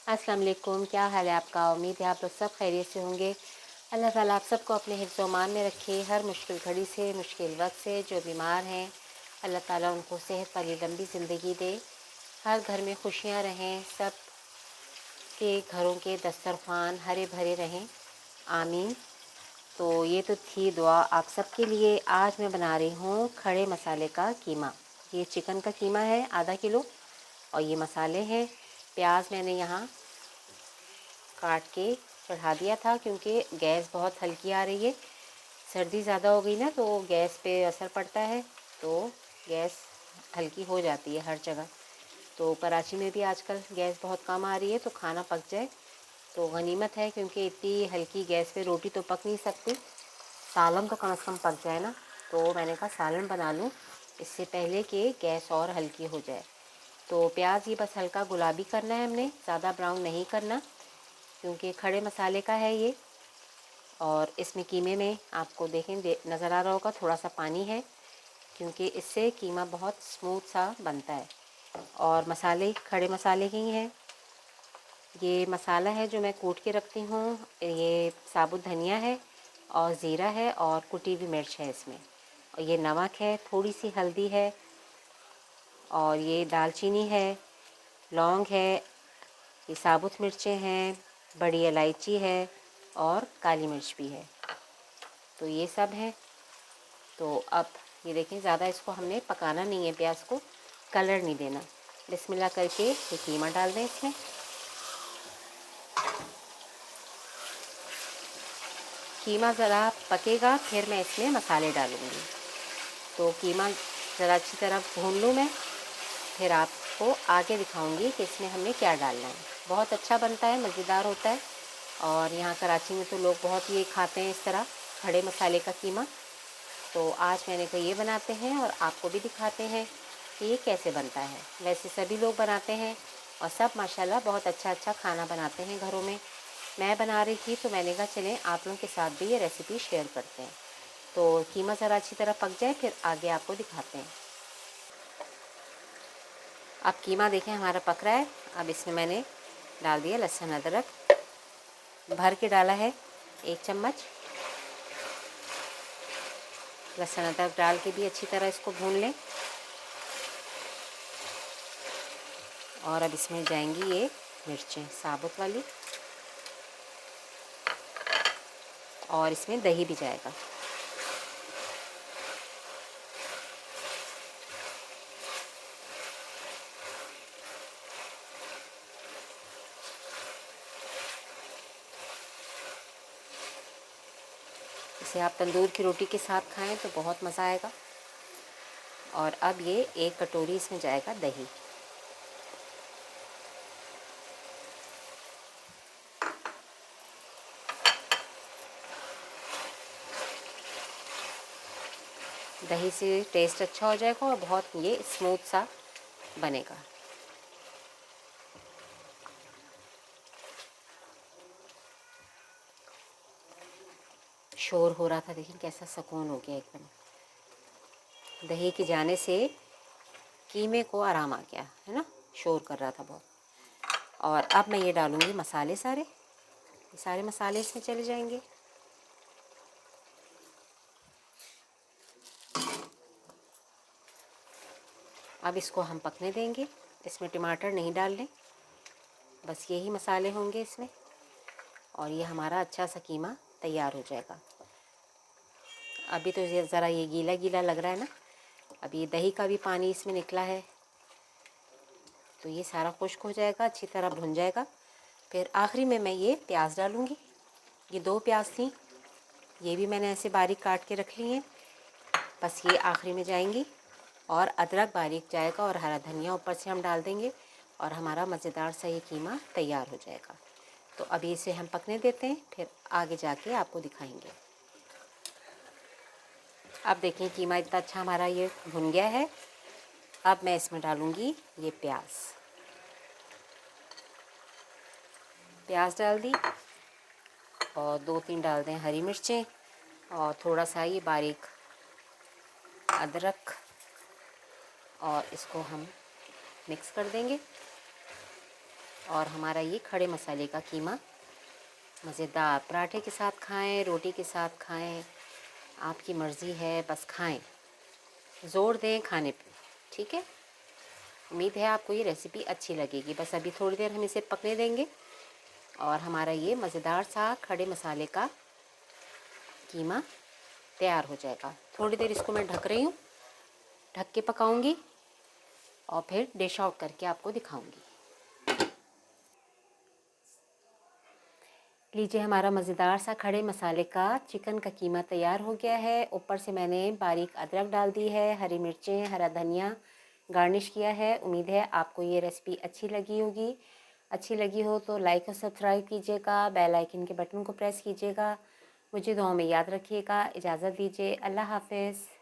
अस्सलाम वालेकुम, क्या हाल है आपका। उम्मीद है आप लोग सब खैरियत से होंगे। अल्लाह ताला आप सबको अपने हिफ्ज़ व मान में रखे। हर मुश्किल घड़ी से, मुश्किल वक्त से जो बीमार हैं अल्लाह ताला उनको सेहत वाली लंबी ज़िंदगी दे। हर घर में खुशियाँ रहें, सब के घरों के दस्तरखान हरे भरे रहें, आमीन। तो ये तो थी दुआ आप सबके लिए। आज मैं बना रही हूँ खड़े मसाले का कीमा। ये चिकन का कीमा है आधा किलो, और ये मसाले हैं। प्याज मैंने यहाँ काट के चढ़ा दिया था क्योंकि गैस बहुत हल्की आ रही है। सर्दी ज़्यादा हो गई ना तो गैस पे असर पड़ता है, तो गैस हल्की हो जाती है हर जगह। तो कराची में भी आजकल गैस बहुत कम आ रही है, तो खाना पक जाए तो गनीमत है, क्योंकि इतनी हल्की गैस पे रोटी तो पक नहीं सकती। सालन तो कम से कम पक जाए ना। तो मैंने कहा सालन बना लूँ इससे पहले कि गैस और हल्की हो जाए। तो प्याज ये बस हल्का गुलाबी करना है हमने, ज़्यादा ब्राउन नहीं करना, क्योंकि खड़े मसाले का है ये। और इसमें कीमे में आपको नज़र आ रहा होगा थोड़ा सा पानी है, क्योंकि इससे कीमा बहुत स्मूथ सा बनता है। और मसाले खड़े मसाले के ही हैं। ये मसाला है जो मैं कूट के रखती हूँ। ये साबुत धनिया है और ज़ीरा है और कुटी हुई मिर्च है इसमें, और ये नमक है, थोड़ी सी हल्दी है, और ये दालचीनी है, लौंग है, ये साबुत मिर्चें हैं, बड़ी इलायची है और काली मिर्च भी है। तो ये सब है। तो अब ये देखें, ज़्यादा इसको हमने पकाना नहीं है, प्याज को कलर नहीं देना। बिस्मिल्लाह करके ये कीमा डाल दें इसमें। कीमा ज़रा पकेगा फिर मैं इसमें मसाले डालूँगी। तो कीमा ज़रा अच्छी तरह भून लूँ मैं, फिर आपको आगे दिखाऊंगी कि इसमें हमने क्या डालना है। बहुत अच्छा बनता है, मज़ेदार होता है। और यहाँ कराची में तो लोग बहुत ये खाते हैं इस तरह खड़े मसाले का कीमा। तो आज मैंने कहा ये बनाते हैं और आपको भी दिखाते हैं कि ये कैसे बनता है। वैसे सभी लोग बनाते हैं और सब माशाल्लाह बहुत अच्छा अच्छा खाना बनाते हैं घरों में। मैं बना रही थी तो मैंने कहा चलें आप लोगों के साथ भी ये रेसिपी शेयर करते हैं। तो कीमा ज़रा अच्छी तरह पक जाए फिर आगे आपको दिखाते हैं। अब कीमा देखें हमारा पक रहा है। अब इसमें मैंने डाल दिया लहसुन अदरक, भर के डाला है 1 चम्मच। लहसुन अदरक डाल के भी अच्छी तरह इसको भून लें। और अब इसमें जाएंगी ये मिर्चें साबुत वाली, और इसमें दही भी जाएगा। इसे आप तंदूर की रोटी के साथ खाएं तो बहुत मज़ा आएगा। और अब ये 1 कटोरी इसमें जाएगा दही। दही से टेस्ट अच्छा हो जाएगा और बहुत ये स्मूथ सा बनेगा। शोर हो रहा था, देखिए कैसा सुकून हो गया एकदम। दही के जाने से कीमे को आराम आ गया है ना, शोर कर रहा था बहुत। और अब मैं ये डालूँगी मसाले सारे, ये सारे मसाले इसमें चले जाएंगे। अब इसको हम पकने देंगे। इसमें टमाटर नहीं डालने, बस यही मसाले होंगे इसमें, और ये हमारा अच्छा सा कीमा तैयार हो जाएगा। अभी तो ज़रा ये गीला गीला लग रहा है ना, अभी ये दही का भी पानी इसमें निकला है, तो ये सारा खुश्क हो जाएगा, अच्छी तरह भुन जाएगा। फिर आखिरी में मैं ये प्याज डालूँगी। ये 2 प्याज थी, ये भी मैंने ऐसे बारीक काट के रख ली हैं, बस ये आखिरी में जाएंगी। और अदरक बारीक जाएगा और हरा धनिया ऊपर से हम डाल देंगे, और हमारा मज़ेदार सा ये कीमा तैयार हो जाएगा। तो अभी इसे हम पकने देते हैं, फिर आगे जाके आपको दिखाएंगे। अब देखें कीमा इतना अच्छा हमारा ये भुन गया है। अब मैं इसमें डालूँगी ये प्याज डाल दी, और 2-3 डाल दें हरी मिर्चें, और थोड़ा सा ये बारीक अदरक, और इसको हम मिक्स कर देंगे। और हमारा ये खड़े मसाले का कीमा मज़ेदार। पराठे के साथ खाएं, रोटी के साथ खाएं, आपकी मर्ज़ी है, बस खाएं, ज़ोर दें खाने पे। ठीक है, उम्मीद है आपको ये रेसिपी अच्छी लगेगी। बस अभी थोड़ी देर हम इसे पकने देंगे और हमारा ये मज़ेदार सा खड़े मसाले का कीमा तैयार हो जाएगा। थोड़ी देर इसको मैं ढक रही हूँ, ढक के पकाऊंगी और फिर डिश आउट करके आपको दिखाऊंगी। लीजिए, हमारा मज़ेदार सा खड़े मसाले का चिकन का कीमा तैयार हो गया है। ऊपर से मैंने बारीक अदरक डाल दी है, हरी मिर्चें, हरा धनिया गार्निश किया है। उम्मीद है आपको ये रेसिपी अच्छी लगी होगी। अच्छी लगी हो तो लाइक और सब्सक्राइब कीजिएगा, बेल आइकन के बटन को प्रेस कीजिएगा। मुझे दुआ में याद रखिएगा। इजाज़त दीजिए, अल्लाह हाफ़िज़।